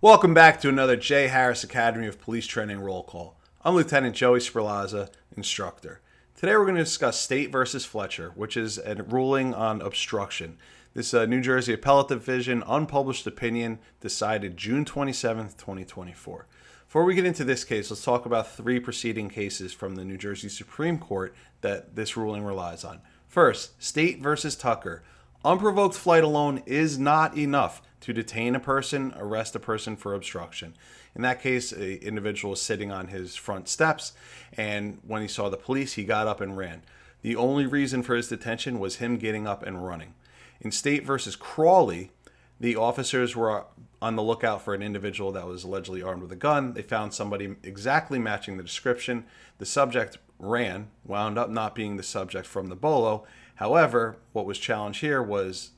Welcome back to another J. Harris Academy of Police Training Roll Call. I'm Lieutenant Joey Spralaza, instructor. Today we're going to discuss State versus Fletcher, which is a ruling on obstruction. This New Jersey Appellate Division unpublished opinion decided June 27th, 2024. Before we get into this case, let's talk about three preceding cases from the New Jersey Supreme Court that this ruling relies on. First, State versus Tucker. Unprovoked flight alone is not enough to detain a person, arrest a person for obstruction. In that case, an individual was sitting on his front steps, and when he saw the police, he got up and ran. The only reason for his detention was him getting up and running. In State versus Crawley, the officers were on the lookout for an individual that was allegedly armed with a gun. They found somebody exactly matching the description. The subject ran, wound up not being the subject from the bolo. However, what was challenged here was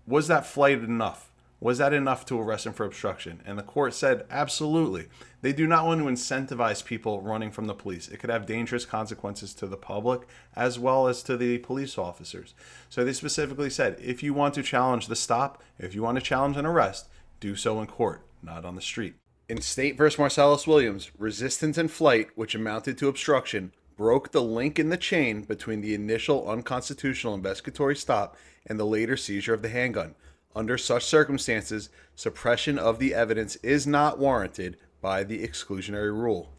that flight enough? Was that enough to arrest him for obstruction? And the court said, absolutely. They do not want to incentivize people running from the police. It could have dangerous consequences to the public as well as to the police officers. So they specifically said, if you want to challenge the stop, if you want to challenge an arrest, do so in court, not on the street. In State versus Marcellus Williams, resistance and flight, which amounted to obstruction, broke the link in the chain between the initial unconstitutional investigatory stop and the later seizure of the handgun. Under such circumstances, suppression of the evidence is not warranted by the exclusionary rule.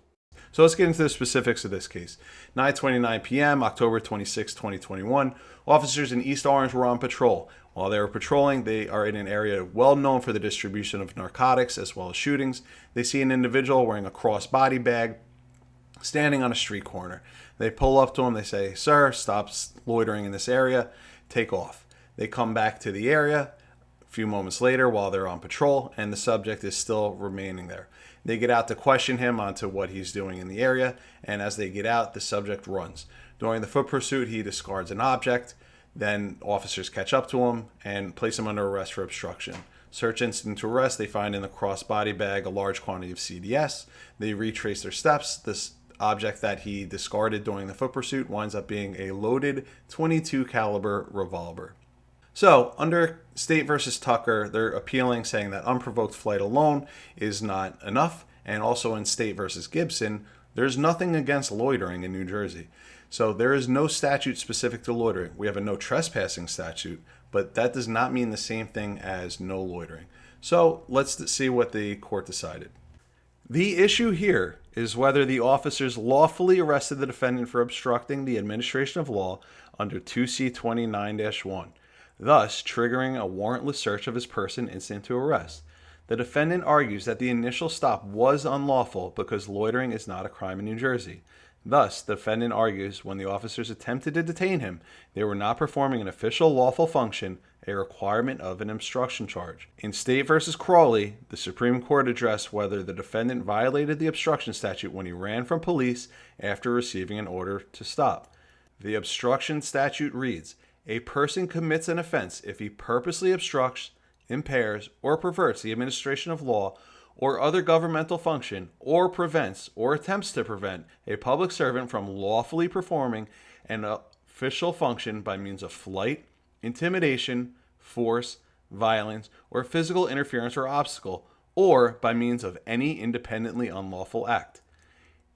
So let's get into the specifics of this case. 9:29 p.m., October 26, 2021, officers in East Orange were on patrol. While they were patrolling, they are in an area well known for the distribution of narcotics as well as shootings. They see an individual wearing a crossbody bag standing on a street corner. They pull up to him. They say, "Sir, stop loitering in this area. Take off." They come back to the area a few moments later while they're on patrol, and the subject is still remaining there. They get out to question him onto what he's doing in the area, and as they get out, the subject runs. During the foot pursuit, he discards an object. Then officers catch up to him and place him under arrest for obstruction. Search incident to arrest, they find in the crossbody bag a large quantity of CDS. They retrace their steps. This object that he discarded during the foot pursuit winds up being a loaded .22 caliber revolver. So, under State versus Tucker, they're appealing, saying that unprovoked flight alone is not enough. And also in State versus Gibson, there's nothing against loitering in New Jersey. So there is no statute specific to loitering. We have a no trespassing statute, but that does not mean the same thing as no loitering. So let's see what the court decided. The issue here is whether the officers lawfully arrested the defendant for obstructing the administration of law under 2C29-1. Thus triggering a warrantless search of his person incident to arrest. The defendant argues that the initial stop was unlawful because loitering is not a crime in New Jersey. Thus, the defendant argues when the officers attempted to detain him, they were not performing an official lawful function, a requirement of an obstruction charge. In State versus Crawley, the Supreme Court addressed whether the defendant violated the obstruction statute when he ran from police after receiving an order to stop. The obstruction statute reads, "A person commits an offense if he purposely obstructs, impairs, or perverts the administration of law or other governmental function, or prevents or attempts to prevent a public servant from lawfully performing an official function by means of flight, intimidation, force, violence, or physical interference or obstacle, or by means of any independently unlawful act."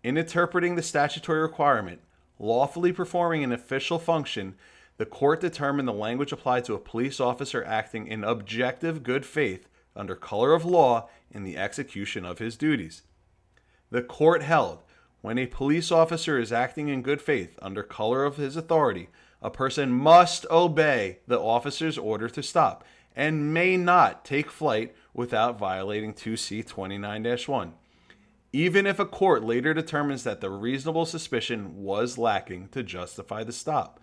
In interpreting the statutory requirement, lawfully performing an official function, the court determined the language applied to a police officer acting in objective good faith under color of law in the execution of his duties. The court held, when a police officer is acting in good faith under color of his authority, a person must obey the officer's order to stop and may not take flight without violating 2C29-1. Even if a court later determines that the reasonable suspicion was lacking to justify the stop.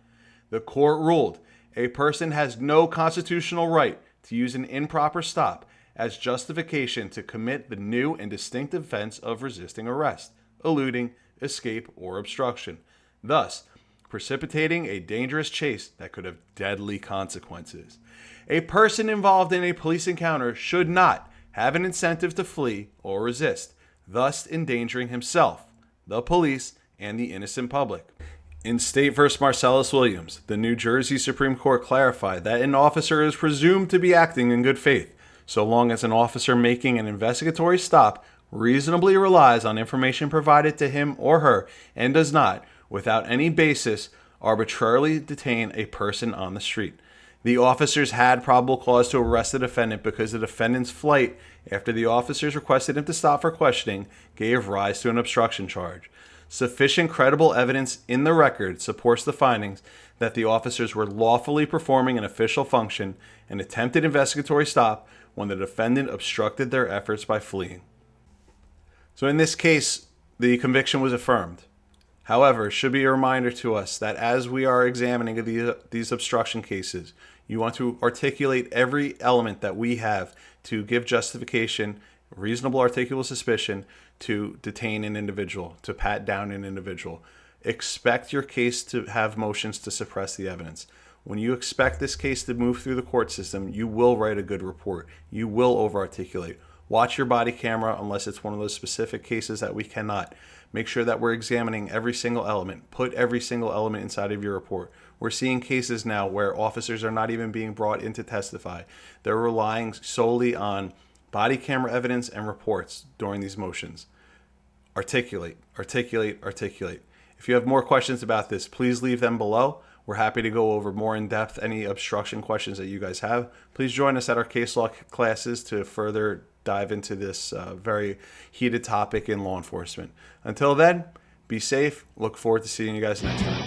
The court ruled a person has no constitutional right to use an improper stop as justification to commit the new and distinct offense of resisting arrest, eluding, escape, or obstruction, thus precipitating a dangerous chase that could have deadly consequences. A person involved in a police encounter should not have an incentive to flee or resist, thus endangering himself, the police, and the innocent public. In State v. Marcellus Williams, the New Jersey Supreme Court clarified that an officer is presumed to be acting in good faith, So long as an officer making an investigatory stop reasonably relies on information provided to him or her and does not, without any basis, arbitrarily detain a person on the street. The officers had probable cause to arrest the defendant because the defendant's flight, after the officers requested him to stop for questioning, gave rise to an obstruction charge. Sufficient credible evidence in the record supports the findings that the officers were lawfully performing an official function, an attempted investigatory stop, when the defendant obstructed their efforts by fleeing. So in this case, the conviction was affirmed. However, it should be a reminder to us that as we are examining these obstruction cases, you want to articulate every element that we have to give justification, reasonable articulable suspicion to detain an individual, to pat down an individual. Expect your case to have motions to suppress the evidence. When you expect this case to move through the court system, you will write a good report. You will over-articulate. Watch your body camera unless it's one of those specific cases that we cannot. Make sure that we're examining every single element. Put every single element inside of your report. We're seeing cases now where officers are not even being brought in to testify. They're relying solely on body camera evidence and reports during these motions. Articulate, articulate, articulate. If you have more questions about this, please leave them below. We're happy to go over more in depth any obstruction questions that you guys have. Please join us at our case law classes to further dive into this very heated topic in law enforcement. Until then, be safe. Look forward to seeing you guys next time.